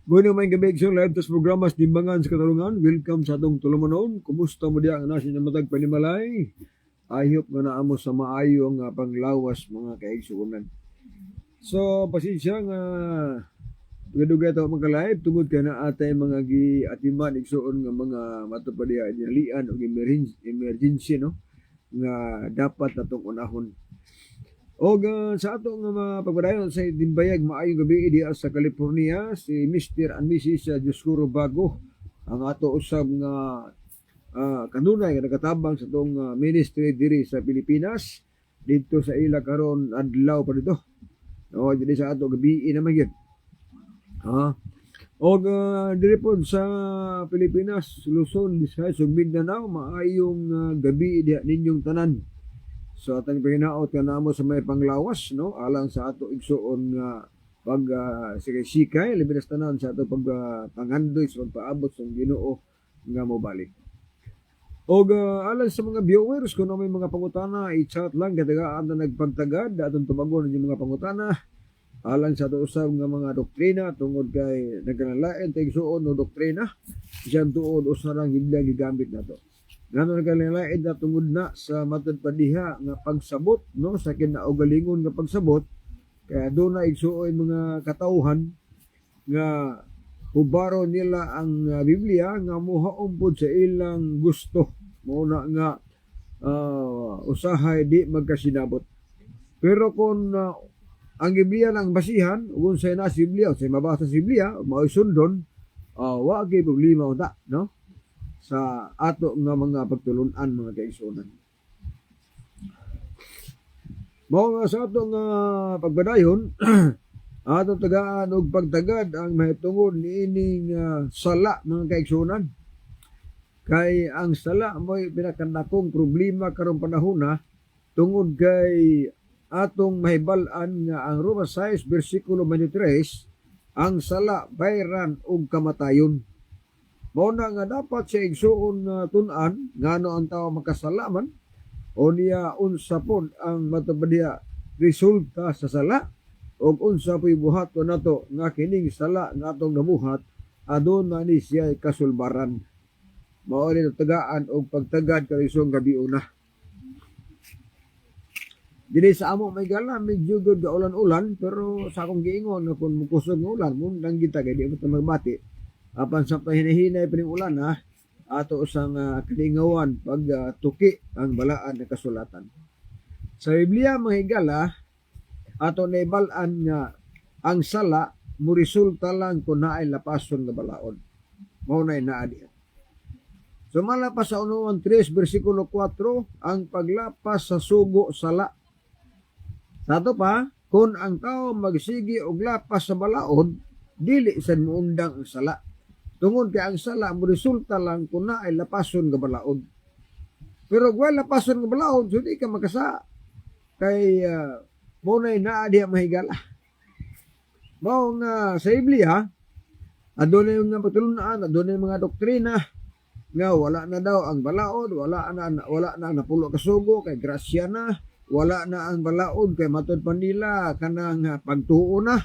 Bueno, may gabi isang live tas programas Dimbangan sa Katarungan. Welcome sa atong tulumanon. Kumusta mo diya ang nasa niya matag panimalay? I hope na naamo sa maayo ang panglawas mga kaigsuunan. So, pasensya nga dugay-dugay ito mga live tungod ka na atay mga giatiman igsuon nga mga matupadiya dinalian o emergency no nga dapat natong unahon. O sa ato nga pagpadayon sa Dimbayag maayong gabi diya sa California si Mr. and Mrs. Dioscuro Bago ang ato usab nga kanunay nga nagatabang sa tong ministry diri sa Pilipinas dito sa ila karon adlaw pa dito. O diri sa ato gabi naman gyud. O diri pod sa Pilipinas, Luzon, Visayas ug Mindanao maayong gabi diha ninyong tanan. So atang pahinaot ka namo sa may panglawas no alang sa ato igsuon nga pag sikay libinas tanan sa ato pag pangandoy sa pagpaabot sa Ginoo nga mobalik. O alang sa mga viewers kung may mga pangutana i-chat lang katagaan na nagpagtagad atong tubagon yung mga pangutana alang sa ato usab nga mga doktrina tungod kay nagkanalain tay igsuon no doktrina isang tuod usa lang Biblia gigamit nato. Ngano nagkalilain na tungod na sa matod padiha nga pagsabot no sa kinaugalingon nga pagsabot kaya doon na igsuoy mga katauhan nga hubaro nila ang Biblia nga muhaon pod sa ilang gusto muna nga usahay di magkasinabot. Pero kung ang Biblia lang basihan kung sa na Biblia o sa mabasa sa Biblia mao sundon wa gyud problema unta no sa ato nga mga pagtulunan mga kaigsuonan. Mao nga sa ato nga pagbadayon ato tagaan og pagtagad ang mahitungod niining sala mga kaigsuonan. Kay ang sala mo'y pinakadakong problema karong panahona tungod kay atong mahibal-an nga ang Romans 6 bersikulo 23 ang sala bayran og kamatayon. Mao na nga dapat sa igsuon tun-an ngano ang tawo makasalaman o niya unsa pod ang matubadiya resulta sa sala o unsa po'y buhaton nato nga kining sala nga atong nabuhat aduna ni siya kasulbaran. Mao ni tagaan og pagtagad karisong gabi una. Dili sa amo may gala medyo gud ulan-ulan pero sa akong giingon nga kun mukusog nga ulan mo nang kita kay di mo magbati. Apan sa pahinahinay pa ning ulan ato usang kalingawan pag tuki ang balaan ng kasulatan. Sa Biblia mga higala ato naibalan nga ang sala mo resulta lang kung naay lapason nga balaod. Mao nay naa diha. So malapas sa 1 3 bersikulo 4 ang paglapas sa sugo sala. Sato pa kung ang tao magsigi og lapas sa balaod dili sad muundang ang sala. Tungod kay ang sala mo resulta lang kung naay lapason nga balaod. Pero kung lapason nga balaod, so di ka makasa. Kay munay naa diha mahigala. Mao nga sa Biblia, adunay mga patulunan, adunay mga doktrina nga wala na daw ang balaod, wala na napulo ka sugo kay grasya na, wala na ang balaod kay matud pa nila kanang pagtuo na.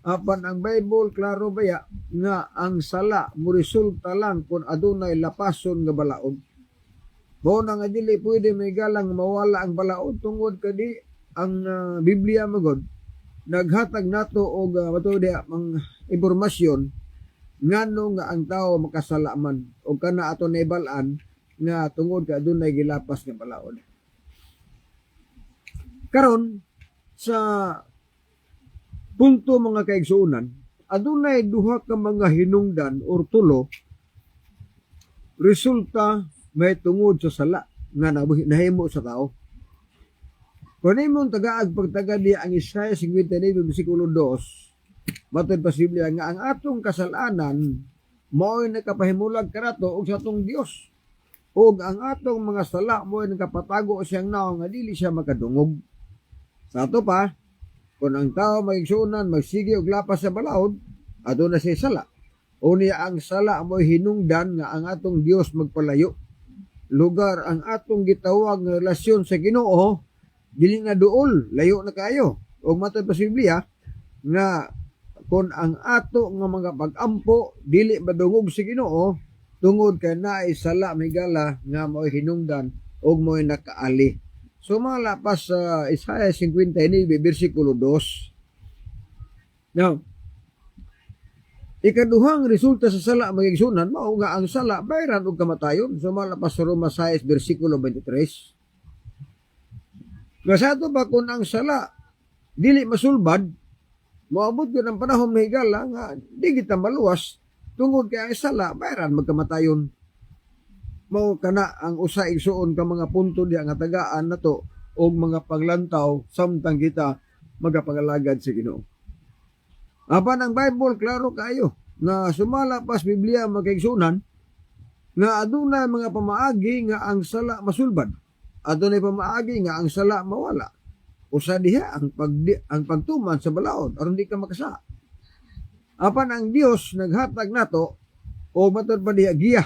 Apan ang Bible klaro baya nga ang sala mo resulta lang kung adunay lapason nga balaod. Mao na nga dili pwede may galang mawala ang balaod tungod kadi ang Biblia magod naghatag nato og matuod ang impormasyon ngano nga ang tawo makasala man o kana ato naibal-an nga tungod kay adunay gilapas nga balaod. Karon sa punto mga kaigsuonan, adunay duha ka mga hinungdan or tulo resulta may tungod sa sala nga nahimo sa tao. Kung imong tagaag pagtagad diya ang Isaiah 59 bersikulo 2, matod pa sa Biblia nga ang atong kasalanan mao'y nakapahimulag kanato og sa atong Dios. Og ang atong mga sala mao'y nakapatago siyang naong nga dili siya makadungog. Sa ato pa kung ang tao magigsuunan, magsige og lapas sa balaod, ato na siya sala. O niya ang sala mo hinungdan nga ang atong Dios magpalayo. Lugar ang atong gitawag nga relasyon sa Ginoo, dili na duol, layo na kayo. O matod pa sa Biblia, nga kung ang ato nga mga pag-ampo dili madungog si Ginoo tungod kay naay sala migala nga mo'y hinungdan og mo'y nakaali. So malapas sa Isaiah 59 bersikulo 2. Now, ikaduhang resulta sa sala magigsunan mao nga ang sala bayran og kamatayon. So malapas sa Roma 6 bersikulo 23. Nga sa ato ba kung ang sala dili masulbad, moabot yun ang panahon na higala nga di kita maluwas tungod kay ang sala bayran magkamatayon. Mao kana ang usa igsuon ka mga punto diya nga tagaan nato og mga paglantaw samtang kita magapangalagad sa Ginoo. Apan ang Bible klaro kayo na sumalapas Biblia magkaigsunan nga adunay mga pamaagi nga ang sala masulbad. Adunay pamaagi nga ang sala mawala. Usa diha ang pagtuman sa balaod aron di ka makasa. Apan ang Dios naghatag nato o matud pa diha giya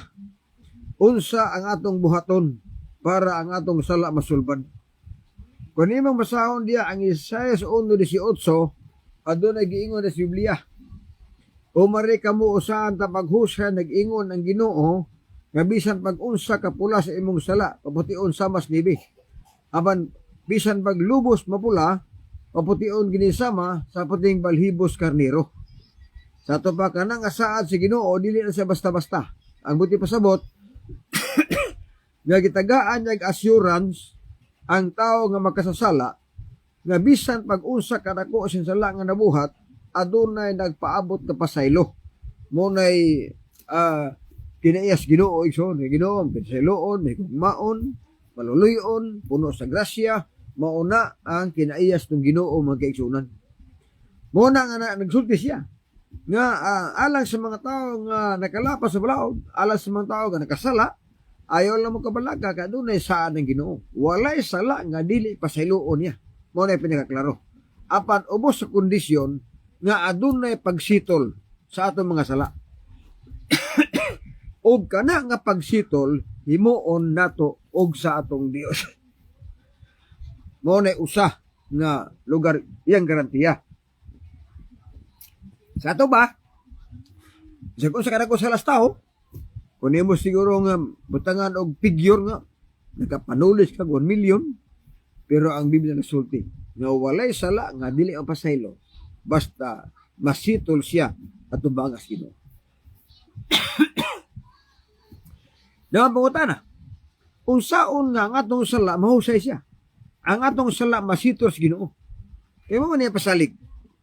unsa ang atong buhaton para ang atong sala masulbad. Kung imong basahon diha ang Isaiah 1:18 adunay giingon sa Biblia. O mari kamo usahan ta paghusga nag-ingon ang Ginoo nga bisan pag-unsa ka pula sa imong sala papution sa mas nibi. Aban bisan paglubos mapula papution ginisama sa puting balhibos karnero. Sa ato pa kanang asaad si Ginoo dili na siya basta-basta. Ang buti pasabot nga gitagaan niyag assurance ang tao nga makasasala nga bisan pag-unsa kadako sin sala nga nabuhat adunay nagpaabot ka pasaylo. Munay kinaiyas Ginoo igsoon, Ginoo ang pinasayloon, may kugmaon, maluluyon, puno sa grasya, mauna ang kinaiyas ng Ginoo magkaigsunan. Muna nga nagsulti siya nga alang sa mga tao nga nakalapas sa balaod, alang sa mga tao nga nakasala, ayaw lang mo kabalaga kadunay saan ang Ginoo. Walay sala nga dili pasayloon niya. Muna pinakaklaro. Apan ubos sa kondisyon nga adunay pagsitol sa atong mga sala. Og kana nga pagsitol himuon nato og sa atong Dios. Mao na usa nga lugar iyang garantiya. Sa ato ba? Sa kung sa kadako sa tao, kung imo siguro nga butangan og figure nga nakapanulis kag 1 million, pero ang Biblia nagsulti nga walay sala nga dili ang pasaylo basta masitol siya at tubangas Ginoo. Daw pangutana, unsaon nga ang atong sala mahusay siya? Ang atong sala masitol sa Ginoo. Kaya mo niya pasalig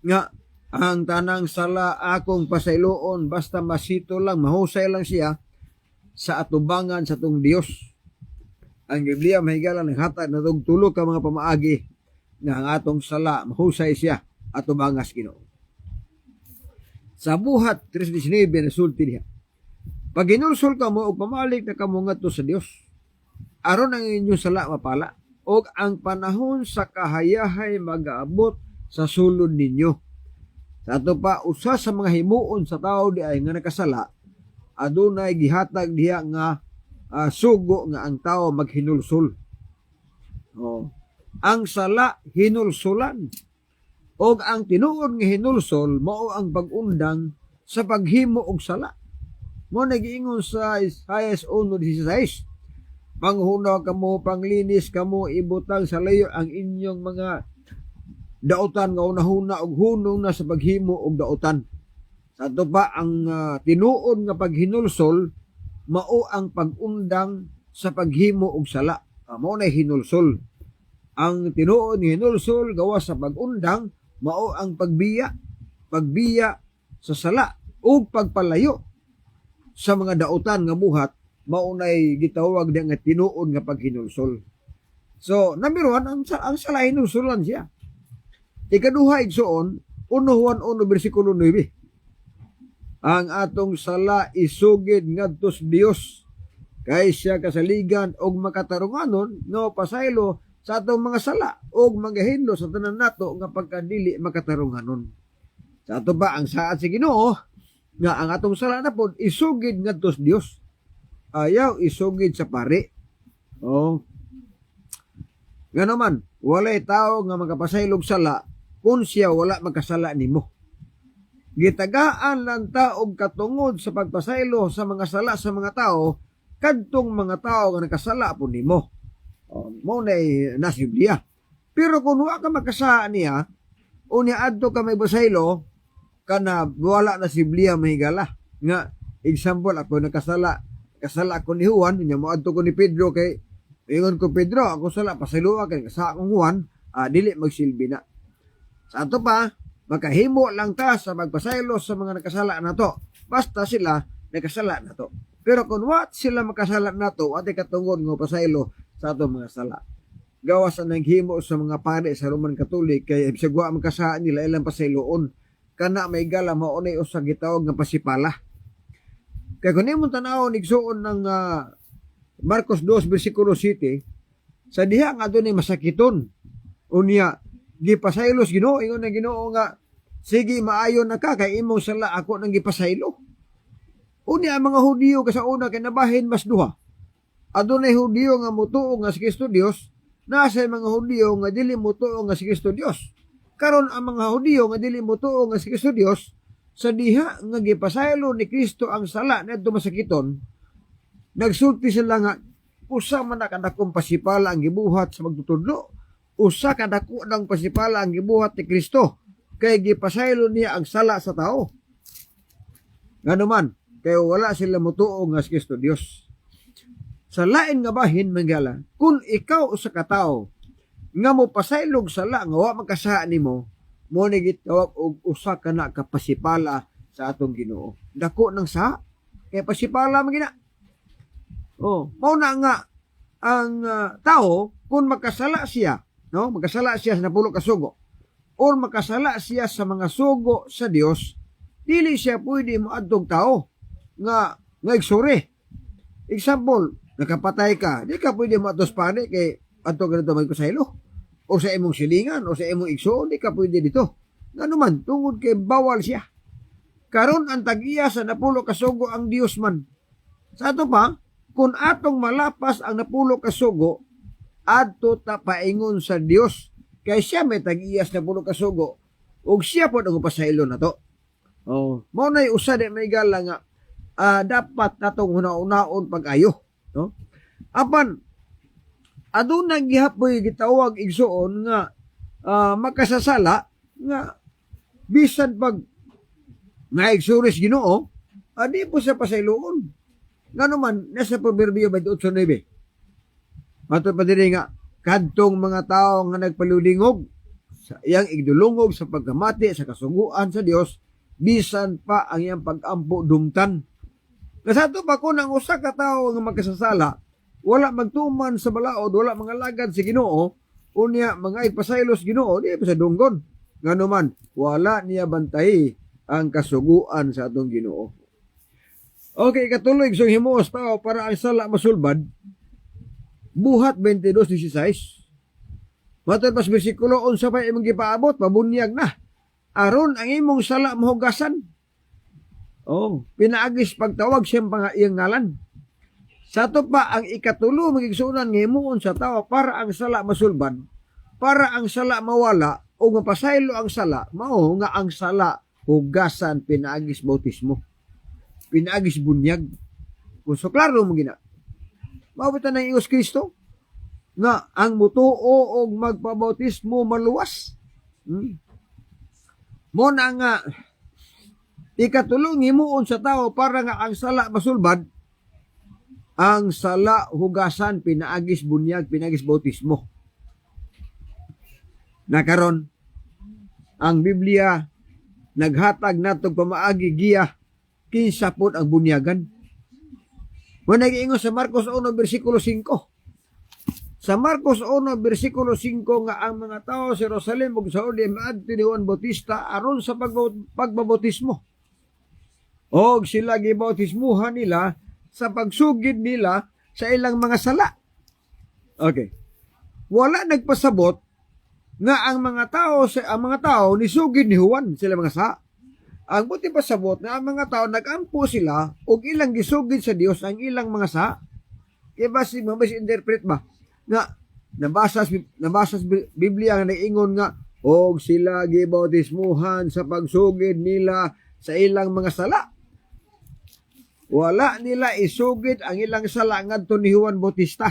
nga ang tanang sala akong pasayloon basta masitol lang, mahusay lang siya sa atubangan sa atong Dios. Ang Biblia mahigala naghatag na tulo ka mga pamaagi nga ang atong sala mahusay siya at tubangas Ginoo. Sa buhat 3:19 nasulti niya, pag ginulsol ka mo o pamalik na kamo ngadto sa Dios, aron ang inyong sala mapala, og ang panahon sa kahayahay mag-aabot sa sulod ninyo. Sa ato pa, usa sa mga himuon sa tao di ay nga nakasala, adunay gihatag diha nga sugo nga ang tao maghinulsol. Ang sala hinulsulan. Og ang tinuod nga hinulsol mao ang pag-undang sa paghimo og sala. Mo nagiingon sa Isaiah 1:16, panghunaw kamo, panglinis kamo, ibutang sa layo ang inyong mga dautan nga unahuna og hunong na sa paghimo og dautan. Sa ato pa ang tinuod nga paghinulsol mao ang pag-undang sa paghimo og sala. Mao na hinulsol. Ang tinuod nga hinulsol gawas sa pag-undang mao ang pagbiya sa sala ug pagpalayo sa mga dautan nga buhat, maunay gitawag diya nga tinuod nga paghinulsol. So, number 1, ang sala hinulsolan siya. Ikaduha igsoon, 1 Juan 1 bersikulo 9. Ang atong sala isugid ngadto sa Dios kay siya kasaligan og makatarunganon nga pasaylo sa atong mga sala og magahinlo sa tanan nato nga pagkadili makatarunganon. Sa ato ba ang saad sa Ginoo nga ang atong sala na pod isugid ngadto sa Dios. Ayaw isugid sa pari. Nga naman, walay tao nga magapasaylog sala kung siya wala magkasala nimo. Gitagaan lang ta og katungod sa pagpasaylo sa mga sala sa mga tao kadtong mga tao nga nakasala po nimo. Mo nay nasa Biblia. Pero kung wa ka makasa niya, unya adto ka may basaylo kana wala na si Biblia mahigala. Nga example ako kasala ako ni Juan, nya mo adto ko ni Pedro kay ingon ko Pedro, ako sala pasaylo kay sa akong Juan, dili magsilbi na. Sa ato pa, makahimo lang ta sa magpasaylo sa mga nakasala nato. Basta sila nakasala nato. Pero kung what sila makasala nato, ate katungod nga pasaylo sa ato mga sala. Gawas ang naghimo sa mga pare sa Roman Catholic kay bisagwa makasaan nila ilang pasayloon kana may gala maunay usa gitawag nga pasipala. Kay kung imong tan-awon igsuon ng Marcos 2 bersikulo 7, sa diha nga adunay masakiton. Unya gipasaylos Ginoo, ingon na Ginoo nga sige maayo na ka kay imong sala ako nang gipasaylo. Unya ang mga Hudiyo sa una kay nabahin mas duha. Adunay Hudiyo nga mutuo nga si Kristo Dios, nasa mga Hudiyo nga dili mutuo nga si Kristo Dios. Karon ang mga Hudiyo nga dili mutuo nga si Kristo Dios, sa diha nga gipasaylo ni Kristo ang sala nadto masakiton, nagsulti sila nga usa man na kadakong pasipala ang gibuhat sa magtutudlo, usa ka dako ng pasipala ang gibuhat ni Kristo kay gipasaylo niya ang sala sa tao. Nganuman kay wala sila mutuo nga si Kristo Dios. Sa lain nga bahin manggala, kung ikaw usa ka tawo nga mo pasaylog sala nga wa makasa nimo, mo ni gitawag og usa ka na kapasipala sa atong Ginoo. Dako ng sa kay pasipala magina. Mao na nga ang tao kung makasala siya, no? Makasala siya sa napulo ka sugo or makasala siya sa mga sugo sa Dios, dili siya pwede moadtong tao nga igsuri. Example, nakapatay ka, di ka pwede moadtos pare kay adto ganito may kusaylo. O sa imong silingan, o sa imong igsoon, di ka pwede dito. Nga naman, tungod kay bawal siya. Karon ang tag-iya sa napulo ka sugo ang Dios man. Sa ato pa, kung atong malapas ang napulo ka sugo, adto ta paingon sa Dios. Kay siya may tag-iya sa napulo ka sugo, ug siya po ang pasaylo na to. Mao nay usa di may gala nga dapat natong hunaon pag-ayo. No? Apan, aduna gihapoy gitawag igsuon nga makasasala nga bisan pag naigsuris Ginoo, di po sa pasayloon. Nganuman nasa Proverbio 28:9. Mato pa diri nga kadtong mga tawo nga nagpaludingog sa iyang igdulungog sa pagkamati sa kasuguan sa Dios, bisan pa ang iyang pag-ampo dumtan. Kasato pa kun ang usa ka tawo nga magkasasala, wala magtuman sa balaod, wala mga lagad si Ginoo, unya mga ipasaylos Ginoo, di pa sa dunggon. Nganuman, wala niya bantay ang kasuguan sa atong Ginoo. Okay, katuloy so himuos tao para ang sala masulbad. Buhat 22:16. Matod pas bersikulo 11 pa imong gipaabot, pabunyag na. Aron ang imong sala mahugasan. Pinaagis pagtawag siyang iyang ngalan. Sa to pa ang ikatulo magigsunan nga himuon sa tao para ang sala masulban, para ang sala mawala o mapasaylo ang sala, mao nga ang sala hugasan pinaagis bautismo. Pinaagis bunyag. Kung so klaro mo gina. Mao bitaw nang ingos Kristo nga ang mutuo og magpabautismo maluwas. Mo na nga ikatulong himuon sa tao para nga ang sala masulbad, ang sala hugasan pinaagis bunyag, pinaagis bautismo. Nakaron ang Biblia naghatag natog pamaagi giya kinsa pod ang bunyagan. Mo nag-ingon sa Marcos 1:5. Sa Marcos 1:5 nga ang mga tao sa Jerusalem ug sa Judea maadto ni Juan Bautista aron sa pagbabautismo. Og sila gibautismuhan nila sa pagsugid nila sa ilang mga sala. Okay. Wala nagpasabot nga ang mga tao ni sugid ni Juan sila mga sa. Ang buti pasabot na ang mga tao nagampo sila og ilang gisugid sa Dios ang ilang mga sa. Kaya ba si interpret ba nga nabasa Biblia nga nag-ingon nga og sila gibautismuhan sa pagsugid nila sa ilang mga sala. Wala nila isugid ang ilang sala ngadto ni Juan Bautista,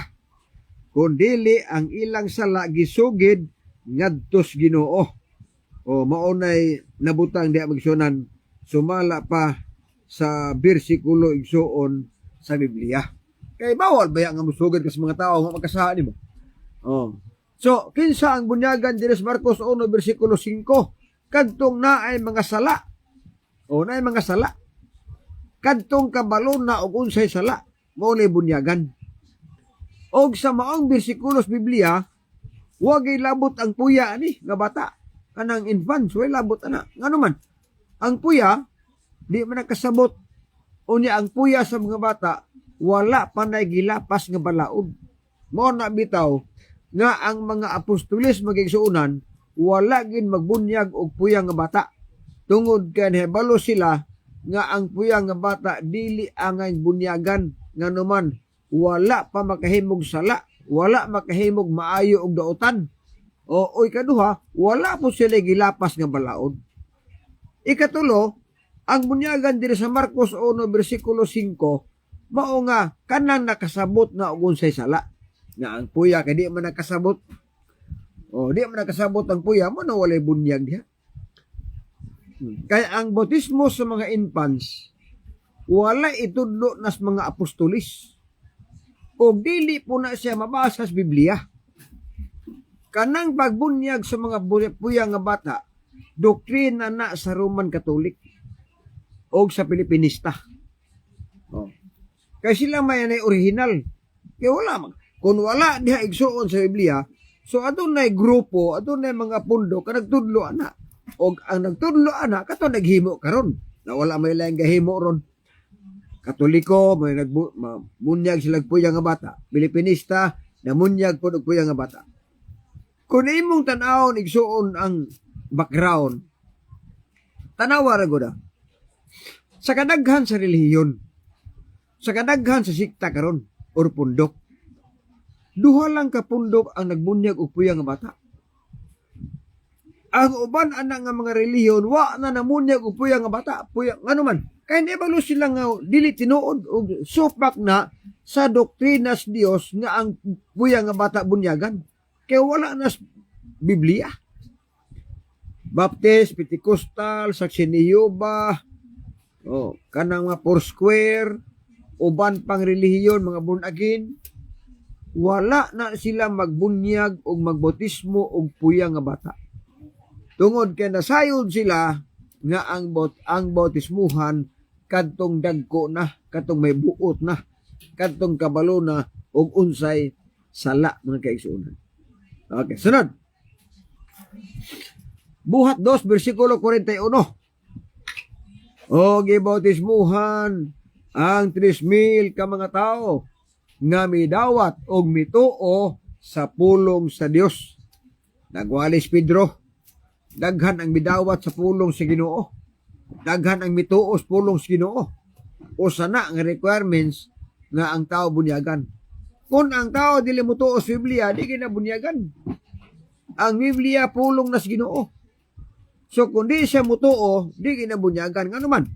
kundili ang ilang sala gisugid ngadtos Ginoo. O maunay nabutang di magsyonan sumala pa sa bersikulo igsuon sa Biblia. Kay bawal ba nga musugid kas mga tao nga magkasaha nimo? Oh. So, kinsa ang bunyagan diri sa Marcos 1 bersikulo 5 kadtong naay mga sala. O naay mga sala. Kadtong kabalo na og unsay sala, mao ni bunyagan. Og sa maong bersikulos Biblia, wa gay labot ang puya ani nga bata. Kanang infants, way labot ana. Ngano man, ang puya, di man nakasabot. Unya ang puya sa mga bata, wala pa na gilapas nga balaod. Mo na bitaw, nga ang mga apostoles magigsuunan, wala gin magbunyag og puya nga bata. Tungod kay hebalo sila, nga ang puya nga bata, dili angay bunyagan. Ngano man, wala pa makahimog sala, wala makahimog maayo og dautan. O ikaduha, wala po sila gilapas nga balaod. Ikatulo, ang bunyagan diri sa Marcos 1 bersikulo 5, mao nga kanang nakasabot na og unsay sala. Nga ang puya kay di man nakasabot. O di man nakasabot ang puya, mo na walay bunyag diha. Kaya ang bautismo sa mga infants, wala itudlo nas mga apostolis. O dili po na siya mabasa sa Biblia. Kanang pagbunyag sa mga puya nga bata, doktrina na sa Roman Catholic o sa Pilipinista. Oh. Kaya sila may original. Kaya wala. Kung wala diha igsuon sa Biblia, so adunay grupo, adunay mga pundo, ka nagtudlo ana. O ang nagtudlo ana, kato naghimo karon. Na wala may lang gahimo ron. Katoliko, may nagbunyag sila puya nga bata. Pilipinista, namunyag po og puya nga bata. Kung imong tanawon igsuon ang background, tanawa ra gud. Sa kadaghan sa relihiyon, sa kadaghan sa sikta karon or pundok, duha lang ka pundok ang nagbunyag og puya nga bata. Ang uban ana nga mga relihiyon wa na namunyag og puya nga bata, puya ngano man. Kay nebalo sila nga dili tinuod og supak na sa doktrinas Dios nga ang puya nga bata bunyagan. Kaya wala na Biblia. Baptist, Pentecostal, Saksi ni Jehova, kanang mga Foursquare, uban pang relihiyon, mga born again, wala na sila magbunyag o magbautismo og puya nga bata. Tungod kay nasayod sila nga ang bautismuhan kadtong dagko na, kadtong may buot na, kadtong kabalo na og unsay sala mga kaigsuonan. Okay, sunod. Buhat 2, bersikulo 41. O gibautismuhan ang 3,000 ka mga tao nga midawat og mituo sa pulong sa Dios. Nagwalis Pedro, daghan ang midawat sa pulong sa Ginoo. Daghan ang mituo sa pulong sa Ginoo. O sana ang requirements nga ang tao bunyagan. Kung ang tao dili mo tuo sa Biblia, di kinabunyagan. Ang Biblia pulong na sa Ginoo. So kung di siya mutuo, di kinabunyagan. Nga naman,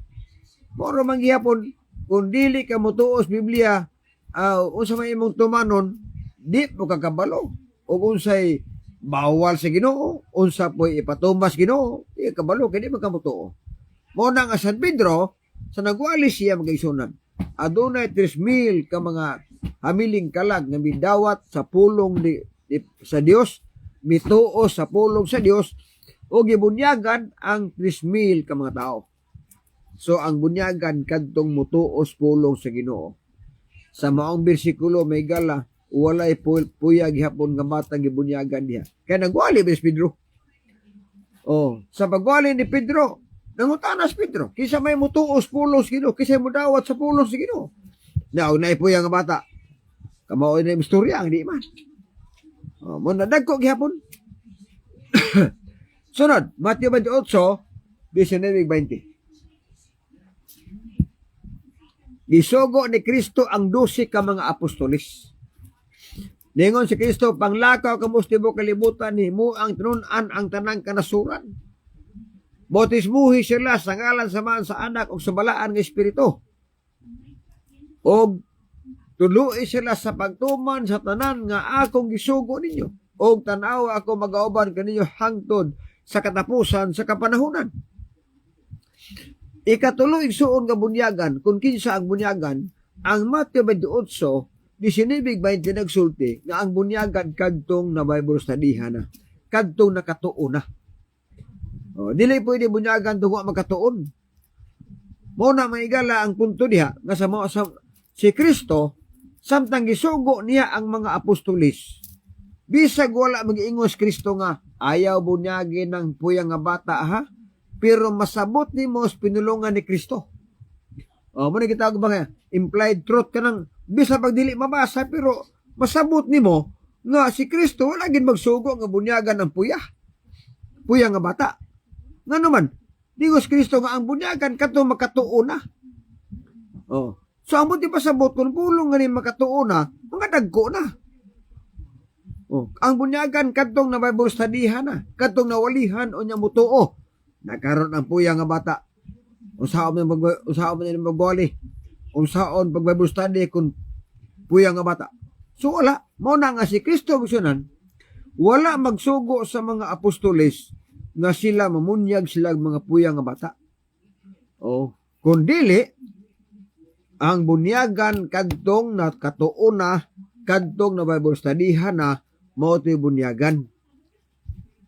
moro manggihapon, kung dili ka mutuo sa Biblia, unsa may imong tumanon, di po kakabalo. O unsay bawal sa Ginoo, unsa po ipatumas Ginoo, di kabalo, kaya di magkamutuo. Muna nga San Pedro, sa nagwalis siya mag-isunan, adunay 3,000 ka mga hamiling kalag nga midawat sa pulong sa Dios, mituo sa pulong sa Dios, o gibunyagan ang 3,000 ka mga tao. So ang bunyagan kadtong mutuo sa pulong sa Ginoo. Sa maong bersikulo may gala, walay puya gihapon nga matang gibunyagan diha. Kaya nagwali ba si Pedro? Sa pagwali ni Pedro, nangutanas Pedro, kisa may mutuo sa pulong sa Ginoo, kisa mo dawat sa pulong sa Ginoo. Now, naipuya nga bata. Kamao na yung istorya, hindi man. Muna dagko gihapon. Sunod, Mateo 28, 19-20. Gisugo ni Kristo ang 12 ka mga apostolis. Ningon si Kristo, panglakaw kamustibo kalibutan ni mo ang tinunan ang tanang kanasuran. Bautismuhi sila sa ngalan samahan sa anak o sa balaan nga espiritu. O tuluy sila sa pagtuman sa tanan nga akong gisugo ninyo. O tanaw ako magauban kaninyo hangtod sa katapusan sa kapanahunan. Ikatulo igsuon nga bunyagan, kung kinsa ang bunyagan, ang Mateo 28, 19-20 nagsulti nga ang bunyagan kadtong na Bible studyhan na, kadtong nakatuon na. O, dili pwede bunyagan tungo makatuon. Mo na maigala ang punto diha nga sa si Kristo samtang gisugo niya ang mga apostolis. Bisag wala mag-iingos Kristo nga ayaw bunyagin ng puyang nga bata ha, pero masabot ni mo pinulungan ni Kristo. O, mo na kitawag ba nga, implied truth ka nang bisa pag dili mabasa, pero masabot ni mo nga si Kristo wala gin magsugo nga bunyagan ng puyang nga bata. Nga naman, digos Kristo nga ang bunyagan kato makatuon na. Oh. So, ang buti pasabot kung pulong nga ni makatuon na, mga dagko na. Oh. Ang bunyagan katong na Bible studyhan na, katong nawalihan o niya mutuo. Nagkaroon ang puyang nga bata. Usaon mo na magwali. Usaon pag Bible study kung puyang nga bata. So, wala. Mauna nga si Kristo gusunan, wala magsugo sa mga apostoles nga sila mamunyag sila mga puyang nga bata. O, kundili, ang bunyagan kadtong na katuon na, kadtong na Bible studyhan na, mao to'y bunyagan.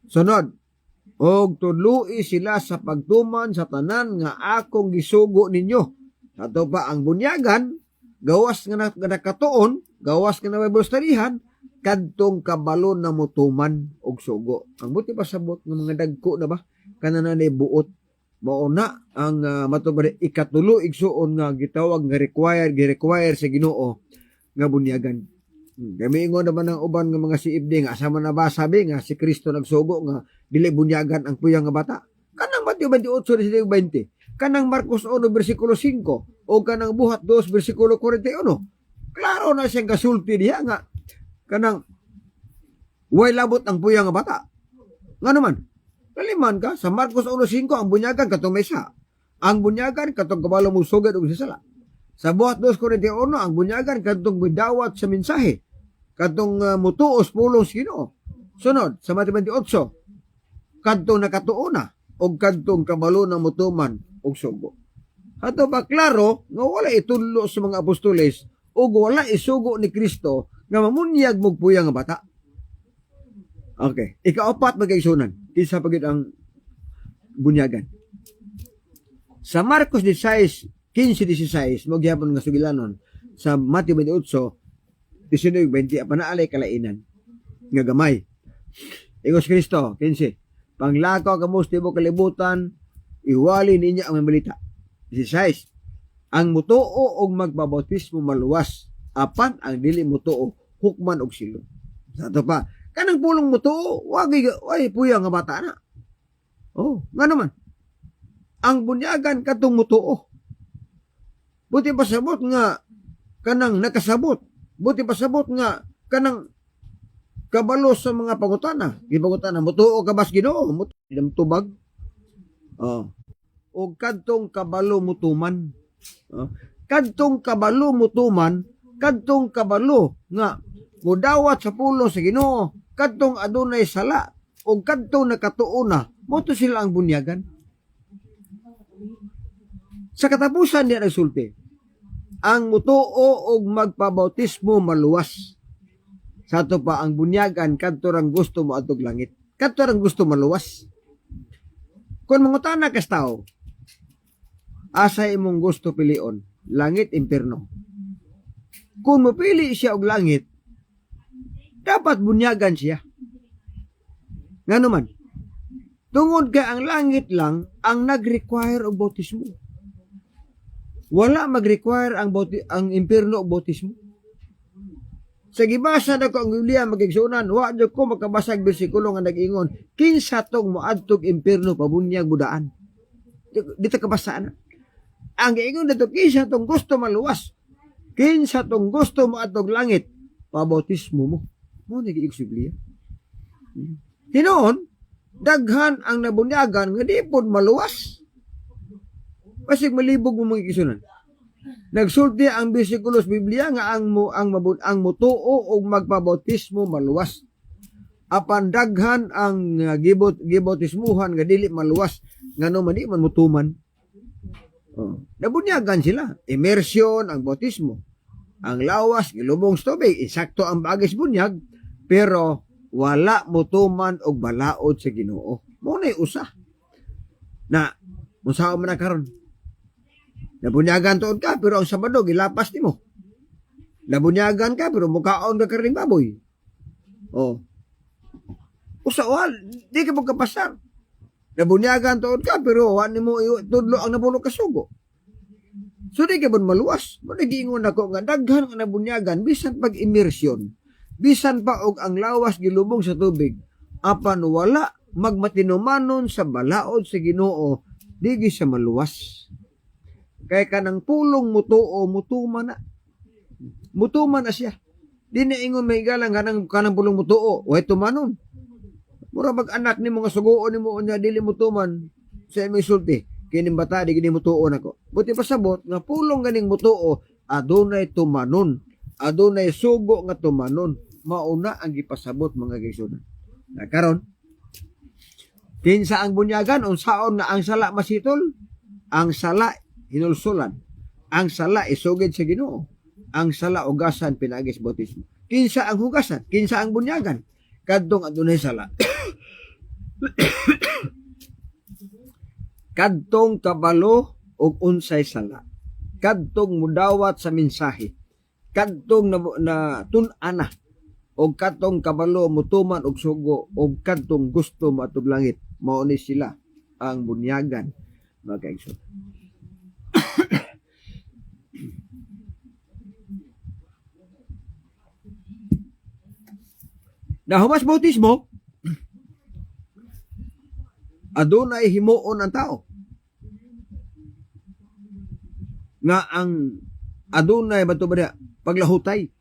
Sunod, og tuluy sila sa pagtuman sa tanan nga akong gisugo ninyo. Ato pa ang bunyagan, gawas nga nakatuon, gawas nga na Bible studyhan, kadtong kabalo na mutuman og sugo. Ang buti pasabot ng mga dagko na ba kana na buot mao na ang matubad ikatulo igsuon nga gitawag nga require sa Ginoo nga bunyagan. Kami ingon naman ng uban nga mga siibdi nga asa man na ba sabi nga si Kristo nagsugo nga dili bunyagan ang puyang nga bata. Kanang Mateo 28:20, kanang Marcos 1 bersikulo 5 o kanang Buhat 2 bersikulo 41. Klaro na siyang kasulti diha nga kanang way labot ang puyang nga bata. Nga naman, kaliman ka, sa Marcos 1.5, ang bunyagan katong mesa. Ang bunyagan katong kabalo mo sugad og sisala. Sa Buhat 2.41, ang bunyagan katong midawat sa mensahe. Katong mutuos pulong sa Ginoo. Sunod, sa Mateo 28, katong nakatuona o katong kabalo na mutuman og sugo. Ato ba klaro nga wala itulo sa mga apostoles o wala isugo ni Kristo nga mamunyag mong puyang nga bata. Okay. Ikaapat magkaigsunan. Kinsa pagid ang bunyagan. Sa Marcos 16, 15-16, magyapon nga sugilanon. Sa Mateo 28, 19-20, panaalay kalainan. Nga gamay. Ingos Kristo, 15. Panglakaw kamo sa tibuok kalibutan, iwali ninyo ang mamalita. 16. Ang mutuo og magbabautismo maluwas. Apan ang dili mutuo hukman og silong. Sa ato pa, kanang pulong mutuo, way puyang nga bata na. Oh, nga naman. Ang bunyagan katong mutuo. Buti pasabot nga kanang nakasabot. Buti pasabot nga kanang kabalo sa mga pangutana. Gipangutana, mutuo ka bas Ginoo? Tubag. Oh. O kadtong kabalo mutuman. Oh. Kadtong kabalo mutuman, kadtong kabalo nga mudawat sa pulo sa Ginoo, kadtong adunay sala o kadtong nakatuona, moto sila ang bunyagan. Sa katapusan niya nagsulti, ang mutuo og magpabautismo maluwas. Sa ato pa ang bunyagan kadto rang gusto mo adtog langit. Kadto rang gusto maluwas. Kung mangutana kas tao, asa imong gusto pilion, langit impierno. Kung mapili siya og langit, dapat bunyagan siya. Nga naman, tungod ka ang langit lang ang nag-require og bautismo. Wala mag-require ang impierno og bautismo. Sa gibasa na ko ang Biblia magigsunan, wa jud ko makabasag bersikulo nga nag-ingon, kinsa tong moadtog impierno pabunyag budaan. Dito kabasa na. Ang giingon dito, kinsa tong gusto maluwas, kinsa tong gusto moadtog langit, pabautismo mo. Mo nagiig sa Biblia. Tinoon, daghan ang nabunyagan nga di pod maluwas. Basig malibog mo mga kisunan. Nagsulti ang bersikulo sa Biblia nga ang mutuo og magpabautismo maluwas. Apan daghan ang gibautismuhan nga dili maluwas ngano man di man mutuman. Nabunyagan sila, immersion ang bautismo. Ang lawas gilubong sa tubig, insakto ang bagis bunyag, pero wala mutuman og balaod sa Ginoo. Mo nay usa. Na unsa man na karon? Nabunyagan tuod ka pero ang Sabado gilapas nimo. Nabunyagan ka pero mukaon ka karing baboy. Usawal, di ka magkapasar. Nabunyagan tuod ka pero wa nimo tudlo ang napulo ka sugo. So di ka maluwas. Mo nagiingon ako nga daghan nga nabunyagan bisan pag immersion. Bisan pa og ang lawas gilubong sa tubig. Apan wala magmatinumanon sa balaod sa Ginoo, di siya maluwas. Kaya kanang pulong mutuo, mutuman na. Mutuman na siya. Di na ingon may galang kanang pulong mutuo. Way tumanon. Mura mag-anak ni mga sugoon ni mo niya, dili mutuman sa imong sulti. Kining bata, di gini mutuo na ko. Buti pasabot, nga pulong ganing mutuo, adunay tumanon. Adunay sugo nga tumanon. Mauna ang gipasabot mga kaisunan. Na karon, kinsa ang bunyagan, unsaon na ang sala masitol? Ang sala hinulsulan. Ang sala isugid sa Ginoo. Ang sala ugasan pinagis bautismo. Kinsa ang hugasan? Kinsa ang bunyagan? Kadtong adunay sala. Kadtong kabalo og unsay sala. Kadtong mudawat sa mensahe. Kadtong na tun-ana og kadtong kabalo mutuman og sugo og kadtong gusto matug langit. Mao ni sila ang bunyagan mga kaigsoon. Nahumas bautismo, adunay himuon ang tao. Nga ang adunay bato ba paglahutay.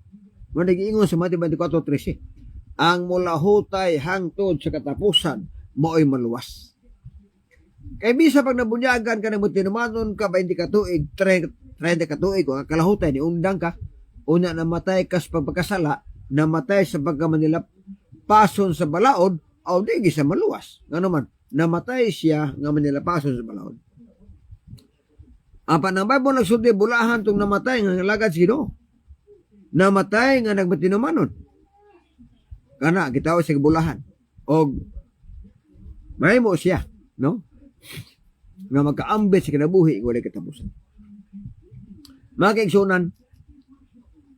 Manigingon sa Mateo 24:13. Ang mulahutay hangtod sa katapusan mao'y maluwas. Kay bisa pag nabunyagan ka ng tinumanon ka 20 ka tuig, 30 ka tuig, o kalahutay ni undang ka, una namatay ka sa pagkasala, namatay sa pagkamanilap pason sa balaod, o di sa maluwas. Nga naman, namatay siya nga manilapason sa balaod. Apa nang Bible nagsulti bulahan tong namatay nga lagad sino? Namatay nga nagmatinumanon. Kana gitawag sa bulahan. Og may mo siya, no? Nga magkaambit sa kinabuhi wala katapusan. Mga kaigsunan,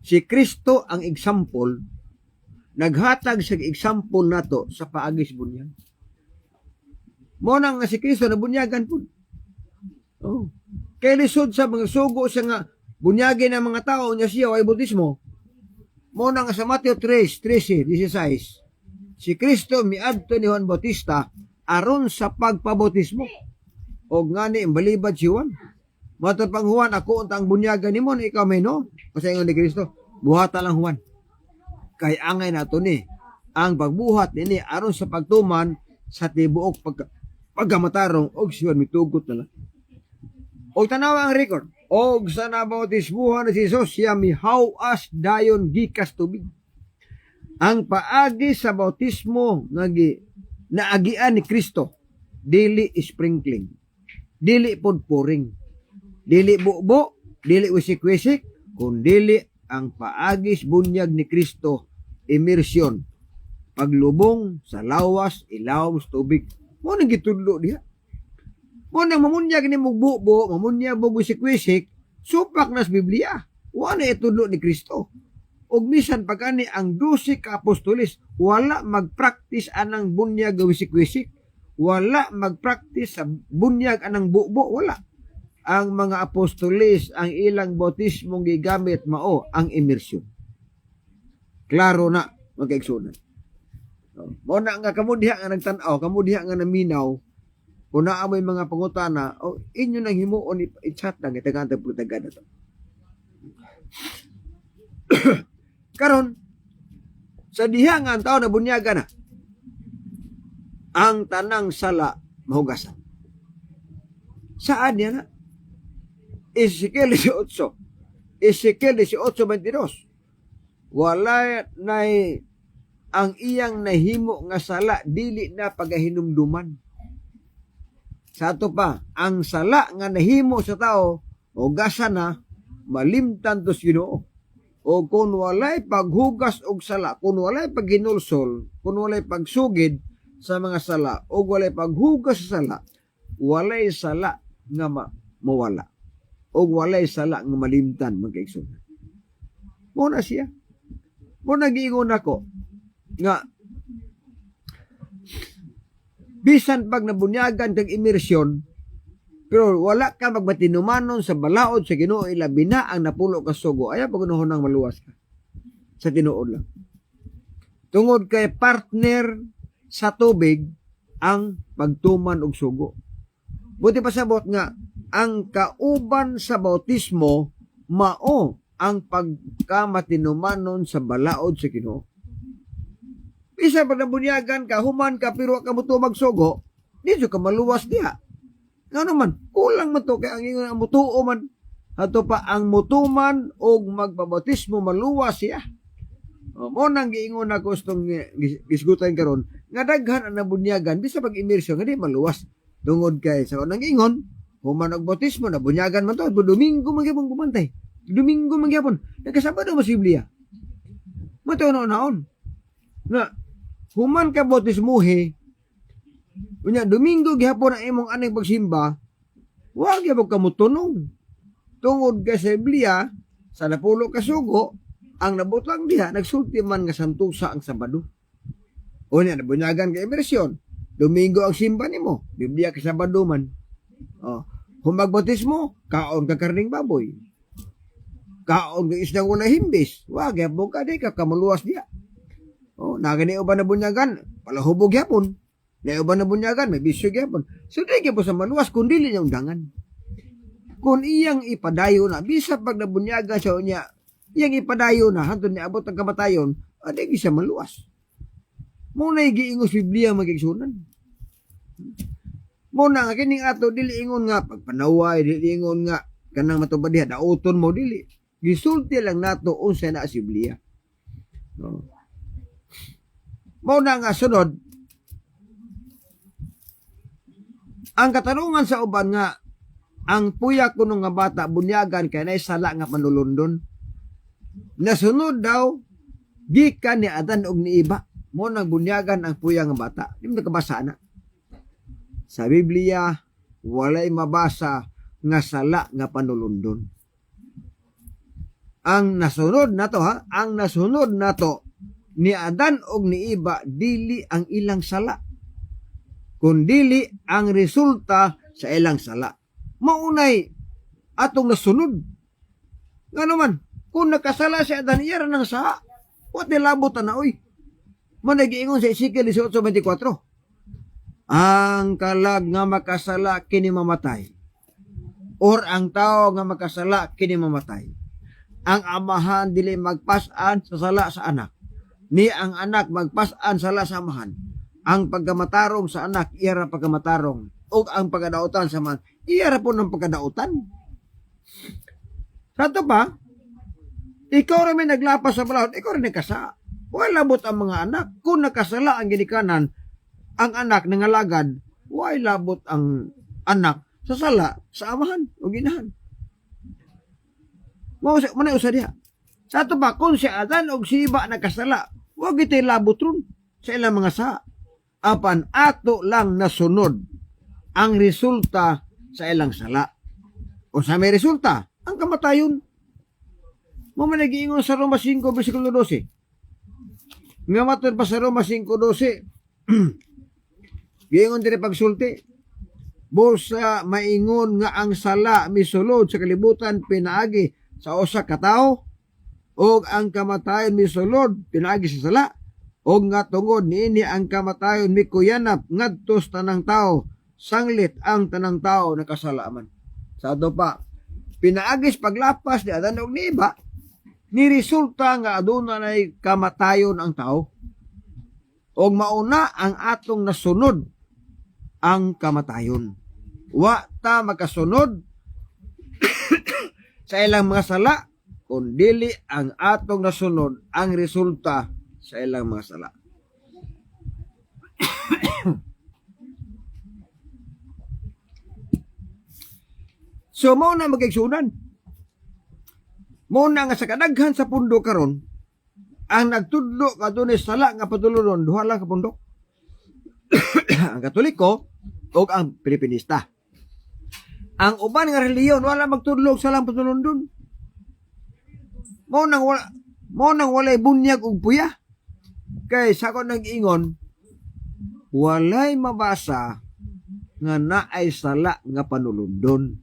si Kristo ang example, naghatag sa example nato sa paagis bunyag. Mo nang nga si Kristo na bunyagan po. Kaya lisod sa mga sugo sa nga bunyagin ng mga tao niya siya ay bautismo. Mo nang nga sa Mateo 3:16, si Kristo miadto ni Juan Bautista aron sa pagpabautismo. O ngani imbalibad si Juan. Matod pang Juan, ako untang bunyagan ni mo na ikaw may no. Kasi ingon ni Kristo, buhata lang Juan. Kay angay nato ni ang pagbuhat nini aron sa pagtuman sa tibuok pagkamatarong og siya mitugot na lang. Og tanawa ang record, og sa nabautismuhan ni Jesus siya mihawas dayon gikas tubig. Ang paagi sa bautismo nga naagian ni Kristo dili sprinkling, dili pod pouring, dili bubo, dili wisik-wisik, kundi ang paagis bunyag ni Kristo, immersion, paglubong sa lawas, ilawom sa tubig. Mo nang gitudlo diha. Mo nang mamunyag ni mugbubo, mamunyag mo wisik-wisik, supak na sa Biblia. Wala itudlo ni Kristo. Og bisan pagani ang 12 ka apostoles, wala magpractice anang bunyag wisik-wisik. Wala magpractice sa bunyag anang bubo, wala. Ang mga apostoles, ang ilang bautismong gigamit mao ang immersion. Klaro na, magkaigsunan. Mo na nga kamudiha nga nagtan-aw, kamudiha nga naminaw, kung naamoy mga pangutana, inyo nang himuon i-chat lang, itagantag po tagad na to. Karon, sa diha nga ang tao na bunyaga na, ang tanang sala mahugasan. Saan yan na? Ezekiel 18. Ezekiel 18:22. Wala na ang iyang nahimo nga sala dili na pagahinumduman. Sa ato pa, ang sala nga nahimo sa tao hugasan na malimtan to Ginoo. O kung walay paghugas og sala, kung walay paghinulsol, kung walay pagsugid sa mga sala, o walay paghugas sa sala, walay sala nga mawala. O walay sala nga malimtan, magkaigsunan. Muna siya. Muna giingon ako nga bisan pag nabunyagan kag imersyon, pero wala ka magbatinumanon sa balaod sa Ginoo, ilabi na ang napulo ka sugo, ayaw pagkunuhon nang maluwas ka sa tinuod lang. Tungod kay partner sa tubig ang pagtuman og sugo. Buti pa sabot nga ang kauban sa bautismo mao ang pagkamatinumanon sa balaod sa Ginoo. Isa pag nabunyagan ka, human ka, pero ka mo magsugo, di ka maluwas diha. Nga naman, kulang man to, kaya ang ingon ang mutuo man, ato pa ang mutuman o magpabautismo maluwas siya. Mo nang giingon ako itong gisgutan karon nga daghan ang nabunyagan, bisa pag-imersyon, nga di maluwas. Tungod kay, sa unang ingon, human og bautismo, nabunyagan man to, Domingo magyapon kumantay. Domingo magyapon, nagkasabado mo si Biblia. Matuo naon. Na, human ka bautismuhe, unya Domingo gihapon ang imong aning pagsimba, wag gyapon ka motunong. Tungod kay sa Biblia, sa napulo ka sugo, ang nabutang diha nagsulti man nga santusa ang Sabado. Unya nabunyagan ka imersyon, Domingo ang simba nimo, Biblia ka Sabado man. Humagbautismo, kaon ka karning baboy. Kaon ka isdang wala himbis, wag gyapon ka di ka kamaluwas diha. Nagani uban na bunyagan, palahubog yapon. Na uban na bunyagan, may bisyo yapon. So, di po sa maluwas, kundi niya undangan. Kung iyang ipadayo na, bisa pag nabunyagan siya niya, iyang ipadayo na, hantun niya abot ang kamatayon, di siya maluwas. Muna giingos Biblia magigsunan. Muna nga, kining ato, dili ingon nga, pagpanaway, dili ingon nga, kanang matubad diha, dauton mo, dili. Gisulti lang nato, unsa na si Biblia. Muna nga sunod, ang katanungan sa uban nga, ang puya ko nung nga bata, bunyagan kaya na sala nga manulundon. Nasunod daw, gikan ni Adan og ni Iba, mo nang bunyagan ang puya nga bata. Di mo nakabasa na. Sa Biblia, walay mabasa nga sala nga panulundon. Ang nasunod na to, ang nasunod na to, ni Adan og ni Iba, dili ang ilang sala, kundili ang resulta sa ilang sala. Maunay atong nasunod. Nga naman, kung nakasala si Adan, iyara ng saha. What nilabot na oy. Managiingon sa Ezekiel 18:24. Ang kalag nga makasala kini mamatay. Or ang tao nga makasala kini mamatay. Ang amahan dili magpasan sa sala sa anak. Ni ang anak magpasan sala sa amahan. Ang pagkamatarong sa anak, iyara pagkamatarong. O ang pagkadautan sa amahan, iyara po ng pagkadautan. Sa ito pa, ikaw rin may naglapas sa balahod, ikaw rin nagkasa. Wala labot ang mga anak. Kung nakasala ang ginikanan, ang anak nangalagad, wala labot ang anak sa sala sa amahan o ginahan. Muna usa diha. Sa ito pa, kung si Adan o si Iba nakasala, wag ito labot ron sa ilang mga sa. Apan ato lang nasunod ang resulta sa ilang sala. O sa may resulta, ang kamatayon. Mamanagiingon sa Roma 5, versikulo 12. Nga matod pa sa Roma 5:12. Giingon dire pagsulti. Busa maingon nga ang sala misulod sa kalibutan pinaagi sa usa ka tawo, og ang kamatayon misulod pinaagi sa sala. Og nga tungod niini ang kamatayon mikuyanap ngadto sa tanang tao, sanglit ang tanang tao nakasalaman. Sa ato pa, pinaagis paglapas ni Adan og ni Iba, ni resulta nga aduna nay kamatayon ang tao. O mauna ang atong nasunod ang kamatayon. Wa ta makasunod sa ilang mga sala, kung dili ang atong nasunod ang resulta sa ilang mga sala. So, mao na magigsunan. Mao na nga sa kadaghan sa pundo karon, ang nagtudlo kadto sala nga patulunon duha lang ka pundo. Ang Katoliko o ang Pilipinista. Ang uban nga reliyon wala magtudlo sa lang patulunon dun. Mao nang walay bunyag og puya. Kay sa ko nag-ingon, walay mabasa nga naay sala nga panulundon.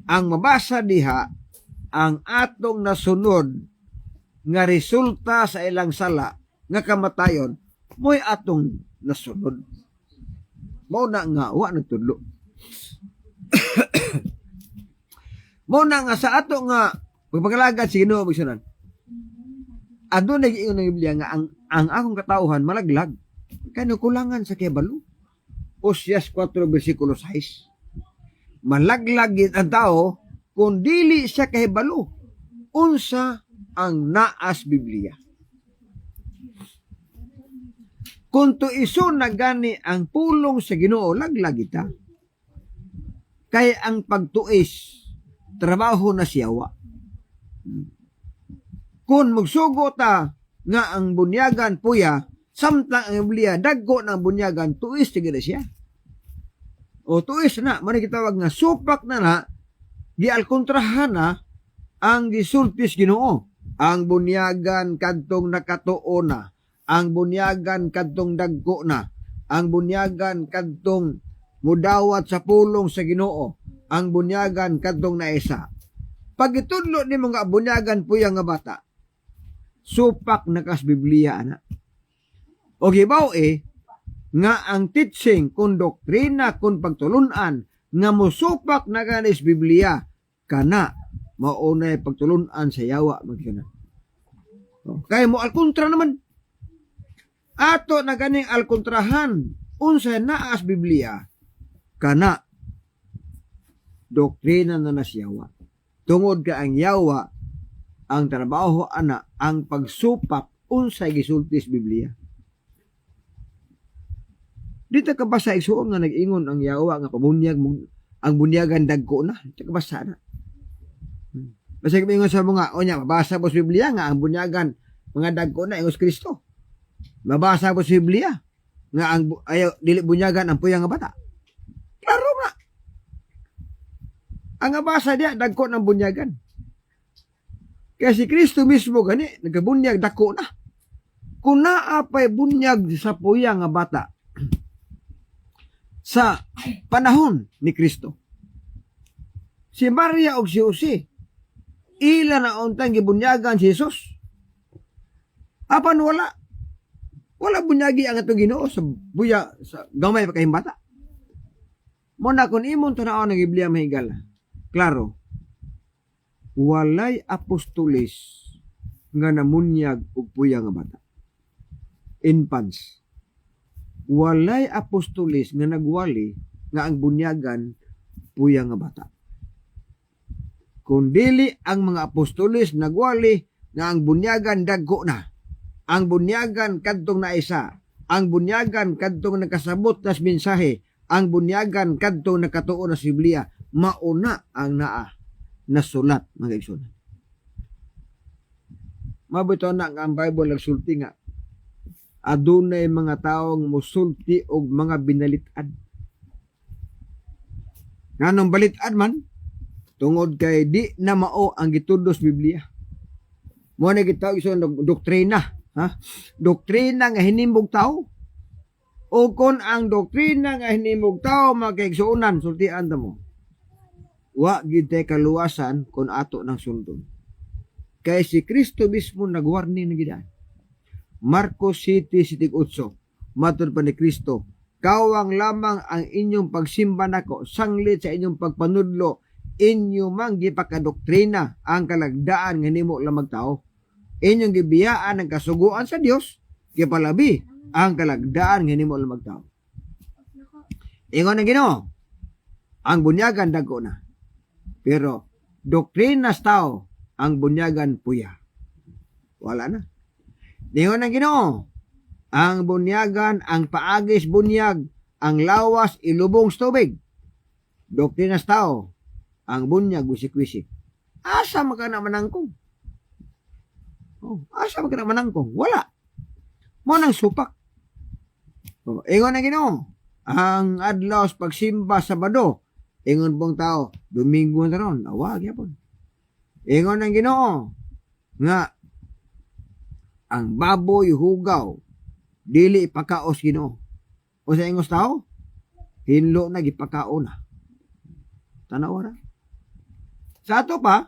Ang mabasa diha ang atong nasunod nga resulta sa ilang sala nga kamatayon mo'y atong nasunod. Mao na nga wa nagtudlo. Mao na nga sa ato nga pagpagalagad si Ginoo magsunan. Adto nag-ingon ng Biblia nga ang akong katawhan malaglag kay kulangan sa kebalo. Oseas 4 bersikulo 6. Malaglag gid ang tao kung dili siya kahibalo unsa ang naas Biblia. Kung tuiso na gani ang pulong sa Ginoo, laglag ita. Kay ang pagtuis trabaho na siyawa. Kung magsugo ta nga ang bunyagan puya, samtang ang Biblia dagko ng bunyagan, tuis tigil siya. O tuis na, man gitawag nga supak na gialkontrahan na ang gisultis Ginoo. Ang bunyagan kadtong nakatuo na, ang bunyagan kadtong dagko na, ang bunyagan kadtong mudawat sa pulong sa Ginoo, ang bunyagan kadtong naisa. Pag itudlo ni mga bunyagan puya nga bata, supak na kas Biblia ana. O gibaw nga ang teaching kung doktrina kung pagtulunan nga musupak na ganis Biblia kana maunay pagtulunan sa yawa magkana. Kaya mo alkontra naman. Ato na ganing alkontrahan unsa naas Biblia kana doktrina na nasyawa. Tungod ka ang yawa ang trabaho ana ang pagsupak unsay gisultis Biblia. Dito ka basa isuon nga nag-ingon ang yawa nga pabunyag ang bunyagan dagko na. Dito ka basa na. Basta kami ingon sa mga onya mabasa po sa Biblia nga ang bunyagan mga dagko na ingos Kristo. Mabasa po sa Biblia nga ang ayaw dili bunyagan ang puyang nga bata. Klaro na. Ang abasa diya dagko ng bunyagan. Kaya si Kristo mismo gani nagabunyag dako na. Kung naapay bunyag sa puyang nga bata sa panahon ni Kristo, si Maria o si Jose, ila na untang gibunyagan si Jesus. Apan wala bunyagi ang atong Ginoo sa buya sa gamay pa kayong bata. Muna kung imong tanaw ng Biblia mahigala, klaro, walay apostolis nga namunyag og puya nga bata. Infants. Walay apostolis nga nagwali nga ang bunyagan puya nga bata. Kung dili ang mga apostolis nagwali nga ang bunyagan dagko na, ang bunyagan kadtong naisa, ang bunyagan kadtong nakasabot nas mensahe, ang bunyagan kadtong nakatuo na sa Biblia, mauna ang naa nasulat mga igsoon. Mabito na ang Bible nagsulti nga adunay mga taong musulti og mga binalitad. Nganong balitad man tungod kay di na mao ang gitudos Biblia. Mo na gitawag iso doktrina, ha? Doktrina nga hinimbog tao. O kon ang doktrina nga hinimbog tao magkaigsuonan sultian ta mo. Wa gid tay kaluwasan kon ato ng sundon. Kay si Kristo mismo nagwarning na gidaan. Marcos 7:8 matud pa ni Kristo, kawang lamang ang inyong pagsimba nako, sanglit sa inyong pagpanudlo, inyo mang gipakadoktrina ang kalagdaan nga nimo lamang tao. Inyong gibiyaan ang kasuguan sa Dios, gipalabi ang kalagdaan nga nimo lang magtao. Ingon ang Ginoo, ang bunyagan dagko na. Pero doktrina sa tao, ang bunyagan puya. Wala na. Ingon ang Ginoo, ang bunyagan, ang paagis bunyag, ang lawas ilubong sa tubig. Doktrina sa tao, ang bunyag wisik-wisik. Asa maka na manangkong? Oh, asa maka na manangkong? Wala. Mo nang supak. Oh, ingon ang Ginoo, ang adlaw sa pagsimba Sabado, ingon pong tao, Domingo na ron, awag yapon. Ingon ang Ginoo, nga, ang baboy hugaw, dili ipakaos Ginoo. O sa ingos tao, hinlo na gipakao na. Tanaw ra. Sa ato pa,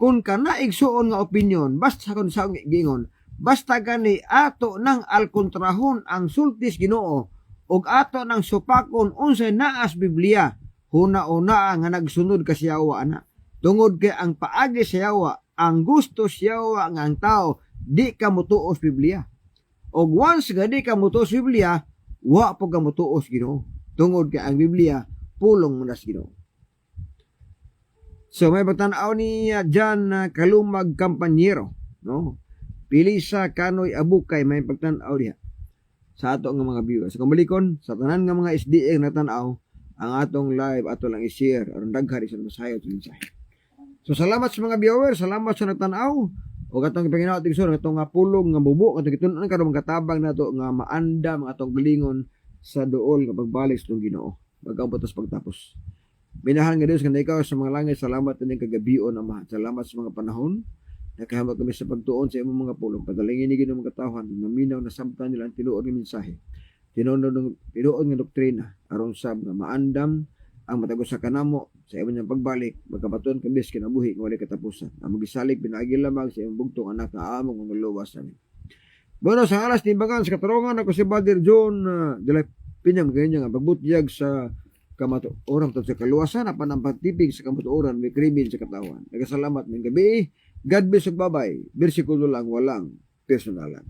kung ka na igsuon nga opinion, basta kung sa gingon, basta gani ato nang alkontrahon ang sultis Ginoo, og ato nang supakon unsay naas Biblia, huna-una nga nagsunod ka siyawa ana. Tungod kay ang paagi siyawa, ang gusto siyawa nga ang tao, di ka mutuos Biblia. Og once nga di ka mutuos Biblia, wa po ka mutuos Ginoo. Tungod kay ang Biblia, pulong mo nas Ginoo. So may pagtanaw ni John Kalumag Campanyero, no? Pili sa kanoy abukay may pagtanaw diha sa ato nga mga viewers. Kung balikon sa tanan nga mga SDA na tanaw, ang atong live ato lang i-share aron daghan sa masayo sa mensahe. So salamat sa mga viewers, salamat sa nagtanaw. O katong ipanginaw ating sur katong nga pulong nga bubo katong kitun-an karon mga katabang nato nga maandam atong galingon sa duol nga pagbalik sa Ginoo. Magkabutos pagtapos. Minahal nga Diyos, kanda ikaw sa mga langit, salamat na kagabion, Ama. Salamat sa mga panahon. Nakahamag kami sa pagtuon sa imong mga pulong. Padalingin ni Ginoo mga katawhan, naminaw na samtan nila ang tinuod ng mensahe. Tinuod ng doktrina, aron sab nga maandam ang matagos sa kanamo sa imong niyang pagbalik, magkabaton kami sa kinabuhi nga walay katapusan. Ang magisalig pinaagi lamang sa imong bugtong anak na among mga luwas amin. Bueno, sa alas timbangan sa katarungan ako si Brother John de la Pinyam ganyan nga pagbutyag sa kamatuoran sa kaluwasan apan ang pagtipig sa kamatuoran may krimen sa katawan. Nagasalamat ng gabi. God bless ug babay. Bersikulo lang walang personalan.